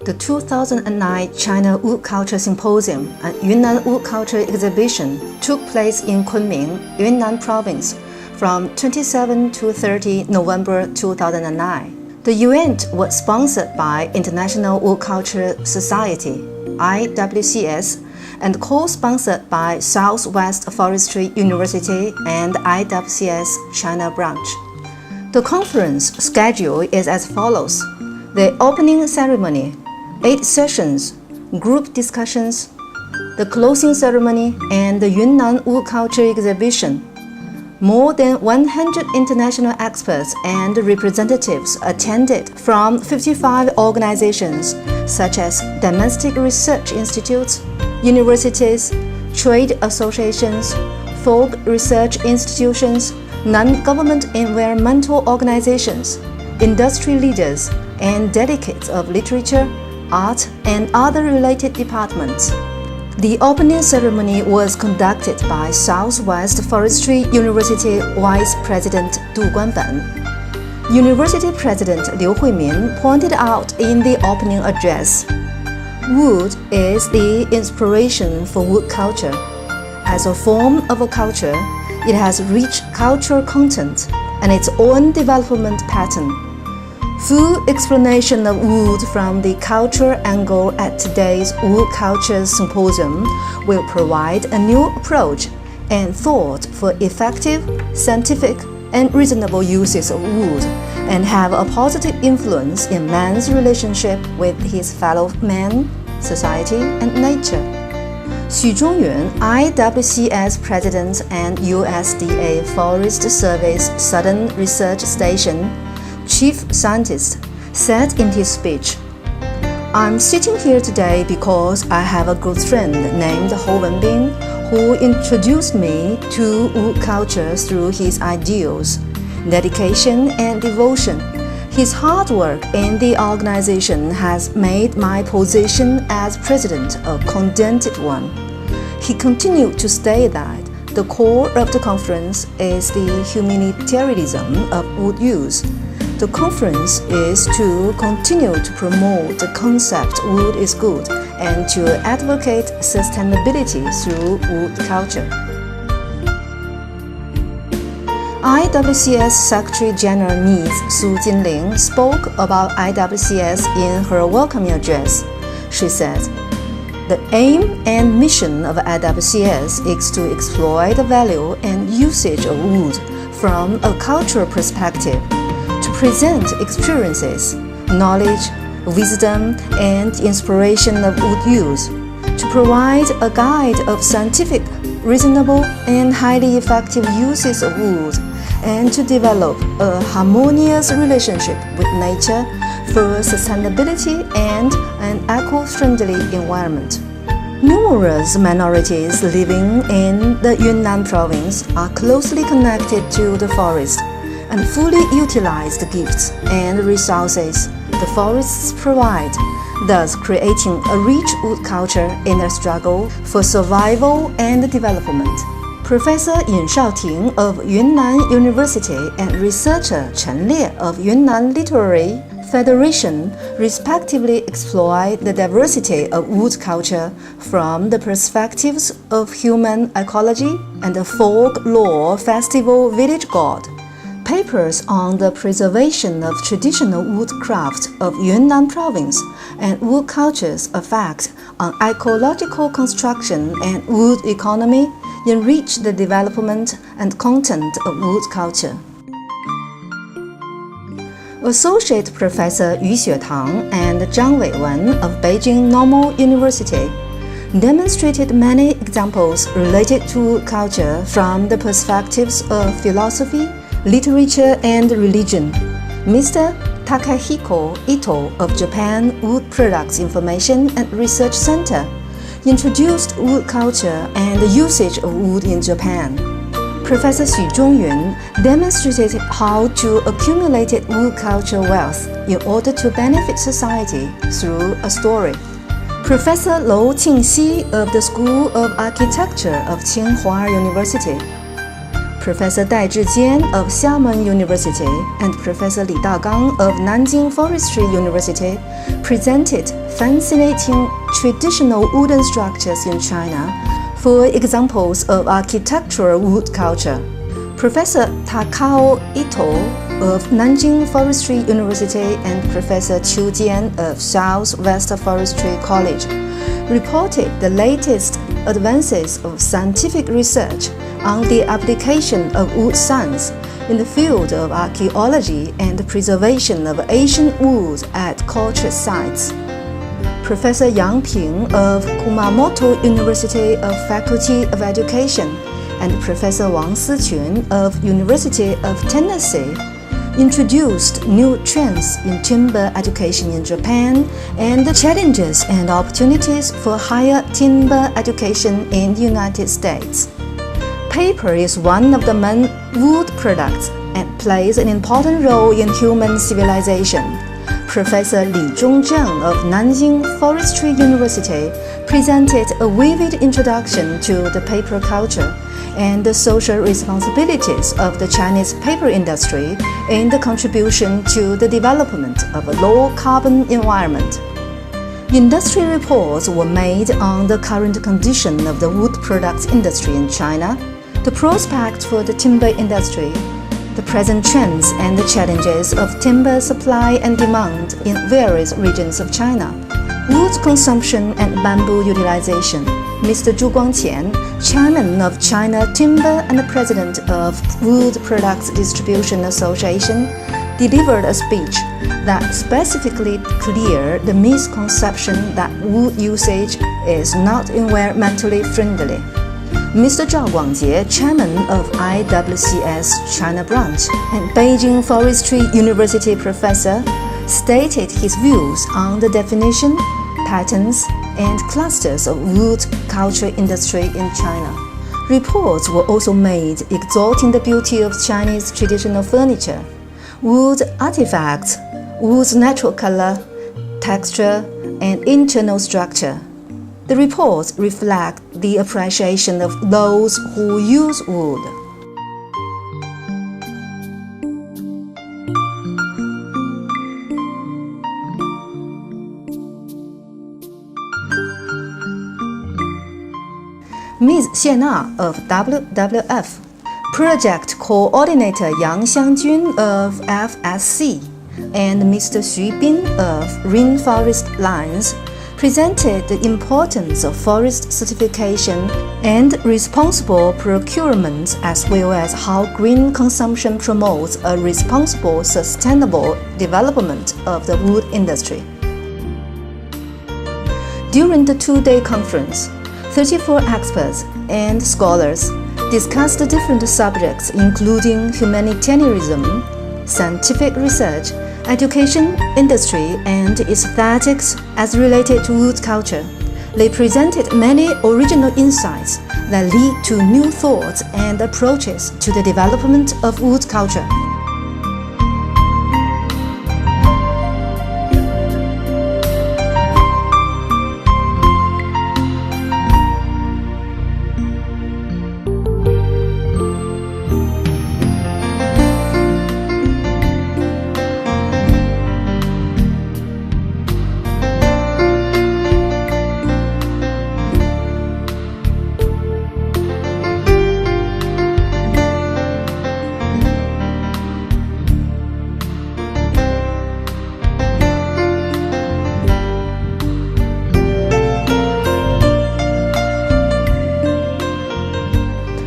The 2009 China Wood Culture Symposium and Yunnan Wood Culture Exhibition took place in Kunming, Yunnan Province, from 27 to 30 November 2009. The event was sponsored by International Wood Culture Society, IWCS, and co-sponsored by Southwest Forestry University and IWCS China branch. The conference schedule is as follows: the opening ceremony, 8 sessions, group discussions, the closing ceremony, and the Yunnan Wood Culture Exhibition. More than 100 international experts and representatives attended from 55 organizations such as domestic research institutes, universities, trade associations, folk research institutions, non-government environmental organizations, industry leaders, and delegates of literature, art, and other related departments. The opening ceremony was conducted by Southwest Forestry University Vice President Du Guanban. University President Liu Huimin pointed out in the opening address, "Wood is the inspiration for wood culture. As a form of a culture, it has rich cultural content and its own development pattern. Full explanation of wood from the cultural angle at today's Wood Culture Symposium will provide a new approach and thought for effective, scientific, and reasonable uses of wood, and have a positive influence in man's relationship with his fellow man, society, and nature." Xu Zhongyun, IWCS President and USDA Forest Service Southern Research Station Chief Scientist, said in his speech, "I'm sitting here today because I have a good friend named Hou Wenbing who introduced me to wood culture through his ideals, dedication, and devotion. His hard work in the organization has made my position as president a contented one." He continued to state that the core of the conference is the humanitarianism of wood use. The conference is to continue to promote the concept wood is good and to advocate sustainability through wood culture. IWCS Secretary General Ms. Su Jinling spoke about IWCS in her welcoming address. She said, "The aim and mission of IWCS is to explore the value and usage of wood from a cultural perspective, to present experiences, knowledge, wisdom, and inspiration of wood use, to provide a guide of scientific, reasonable, and highly effective uses of wood, and to develop a harmonious relationship with nature for sustainability and an eco-friendly environment." Numerous minorities living in the Yunnan province are closely connected to the forest and fully utilize the gifts and resources the forests provide, thus creating a rich wood culture in their struggle for survival and development. Professor Yin Shaoting of Yunnan University and researcher Chen Lie of Yunnan Literary Federation respectively explored the diversity of wood culture from the perspectives of human ecology and the folklore festival village god. Papers on the preservation of traditional woodcraft of Yunnan province and wood culture's effect on ecological construction and wood economy enrich the development and content of wood culture. Associate Professor Yu Xuetang and Zhang Weiwen of Beijing Normal University demonstrated many examples related to wood culture from the perspectives of philosophy, literature, and religion. Mr. Takahiko Ito of Japan Wood Products Information and Research Center introduced wood culture and the usage of wood in Japan. Professor Xu Zhongyun demonstrated how to accumulate wood culture wealth in order to benefit society through a story. Professor Lou Qingxi of the School of Architecture of Tsinghua University, Professor Dai Zhijian of Xiamen University, and Professor Li Dagang of Nanjing Forestry University presented fascinating traditional wooden structures in China for examples of architectural wood culture. Professor Takao Ito of Nanjing Forestry University and Professor Qiu Jian of Southwest Forestry College reported the latest advances of scientific research on the application of wood science in the field of archaeology and preservation of ancient woods at cultural sites. Professor Yang Ping of Kumamoto University of Faculty of Education and Professor Wang Siqun of University of Tennessee introduced new trends in timber education in Japan and the challenges and opportunities for higher timber education in the United States. Paper is one of the main wood products and plays an important role in human civilization. Professor Li Zhongzheng of Nanjing Forestry University presented a vivid introduction to the paper culture and the social responsibilities of the Chinese paper industry in the contribution to the development of a low-carbon environment. Industry reports were made on the current condition of the wood products industry in China, the prospects for the timber industry, the present trends and the challenges of timber supply and demand in various regions of China, wood consumption and bamboo utilization. Mr. Zhu Guangqian, chairman of China Timber and president of Wood Products Distribution Association, delivered a speech that specifically cleared the misconception that wood usage is not environmentally friendly. Mr. Zhao Guangjie, chairman of IWCS China branch and Beijing Forestry University professor, stated his views on the definition, patterns, and clusters of wood culture industry in China. Reports were also made exalting the beauty of Chinese traditional furniture, wood artifacts, wood's natural color, texture, and internal structure. The reports reflect the appreciation of those who use wood. Ms. Xie Na of WWF, Project Coordinator Yang Xiangjun of FSC, and Mr. Xu Bin of Rainforest Lines presented the importance of forest certification and responsible procurement, as well as how green consumption promotes a responsible, sustainable development of the wood industry. During the two-day conference, 34 experts and scholars discussed different subjects including humanitarianism, scientific research, education, industry, and aesthetics as related to wood culture. They presented many original insights that lead to new thoughts and approaches to the development of wood culture.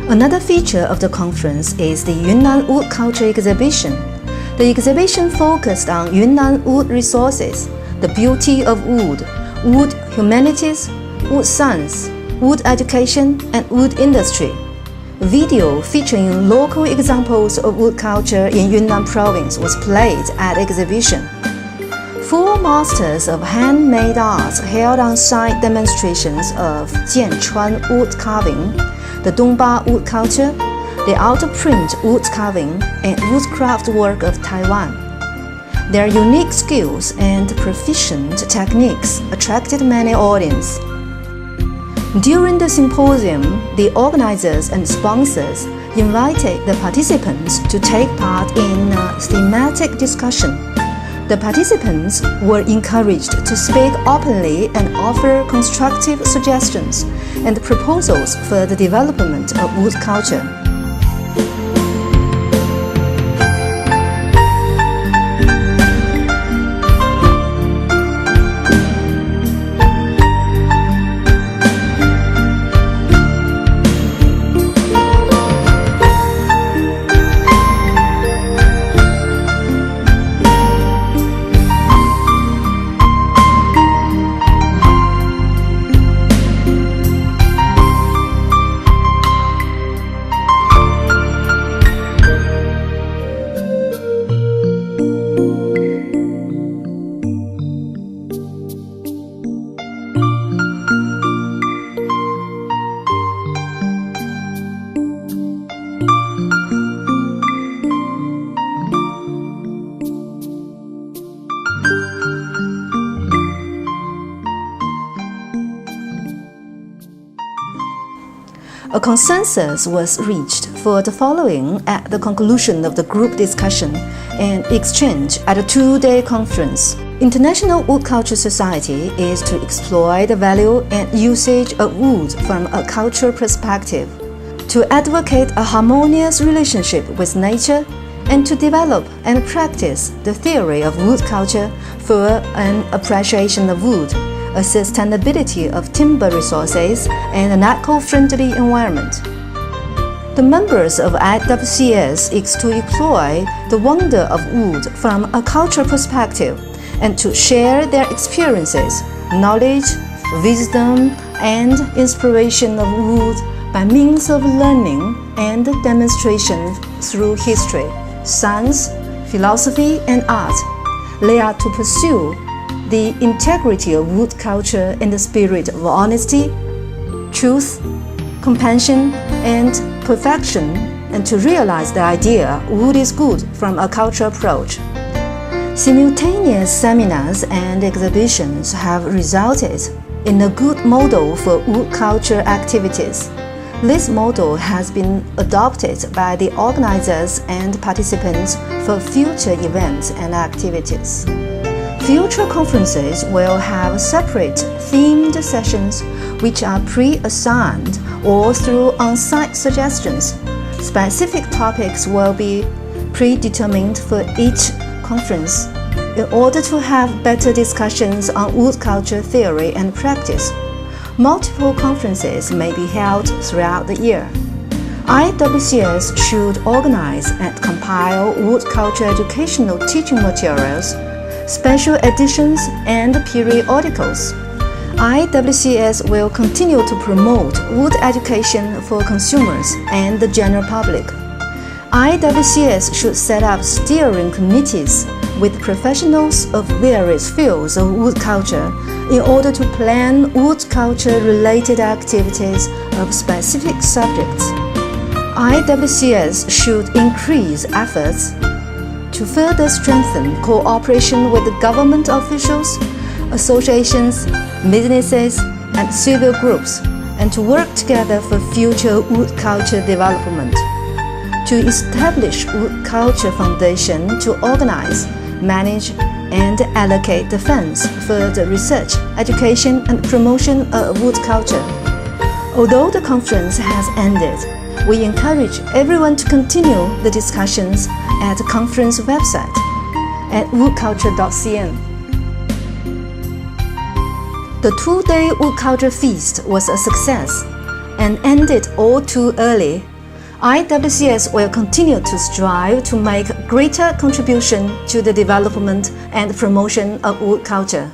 Another feature of the conference is the Yunnan Wood Culture exhibition. The exhibition focused on Yunnan wood resources, the beauty of wood, wood humanities, wood science, wood education, and wood industry. Video featuring local examples of wood culture in Yunnan province was played at the exhibition. 4 masters of handmade arts held on-site demonstrations of Jianchuan wood carving, the Dongba wood culture, the outer print wood carving, and woodcraft work of Taiwan. Their unique skills and proficient techniques attracted many audiences. During the symposium, the organizers and sponsors invited the participants to take part in a thematic discussion. The participants were encouraged to speak openly and offer constructive suggestions and proposals for the development of wood culture. A consensus was reached for the following at the conclusion of the group discussion and exchange at a 2-day conference. International Wood Culture Society is to explore the value and usage of wood from a cultural perspective, to advocate a harmonious relationship with nature, and to develop and practice the theory of wood culture for an appreciation of wood, a sustainability of timber resources, and an eco-friendly environment. The members of IWCS is to explore the wonder of wood from a cultural perspective and to share their experiences, knowledge, wisdom, and inspiration of wood by means of learning and demonstration through history, science, philosophy, and art. They are to pursue the integrity of wood culture in the spirit of honesty, truth, compassion, and perfection, and to realize the idea wood is good from a cultural approach. Simultaneous seminars and exhibitions have resulted in a good model for wood culture activities. This model has been adopted by the organizers and participants for future events and activities. Future conferences will have separate themed sessions which are pre-assigned or through on-site suggestions. Specific topics will be predetermined for each conference in order to have better discussions on wood culture theory and practice. Multiple conferences may be held throughout the year. IWCS should organize and compile wood culture educational teaching materials, special editions, and periodicals. IWCS will continue to promote wood education for consumers and the general public. IWCS should set up steering committees with professionals of various fields of wood culture in order to plan wood culture-related activities of specific subjects. IWCS should increase efforts to further strengthen cooperation with the government officials, associations, businesses, and civil groups, and to work together for future wood culture development. To establish Wood Culture Foundation to organize, manage, and allocate the funds for the research, education, and promotion of wood culture. Although the conference has ended, we encourage everyone to continue the discussions at the conference website at WoodCulture.cm. The 2-day Wood Culture Feast was a success and ended all too early. IWCS will continue to strive to make greater contribution to the development and promotion of wood culture.